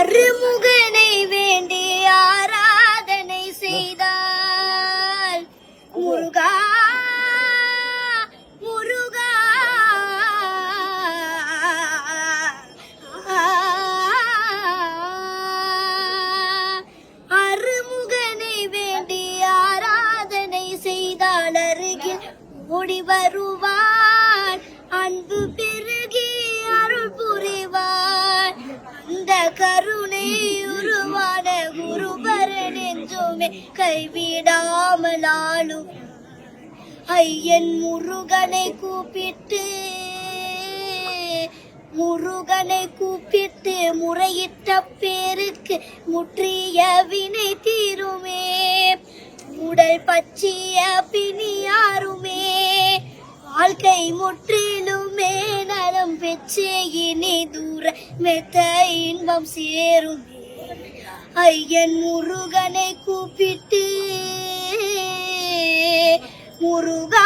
அருமுகனை வேண்டி ஆராதனை செய்தால் முருகா முருகா அருமுகனை வேண்டி ஆராதனை செய்தால் அருகில் ஓடி வருவான், அன்பு பெருகி அருள் புரிவான். அந்த கருணை உருவான குருபரன் என்றுமே கைவிடாமல் ஆளும் ஐயன் முருகனை கூப்பிட்டு முறையிட்ட பேருக்கு முற்றிய வினை தீருமே. உடல் பற்றிய பிணியாருமே வாழ்க்கை முற்றிலுமே நலம் பெற்று இனி தூர மெத்த இன்பம் சேருமே. ஐயன் முருகனை கூப்பிட்டு முருக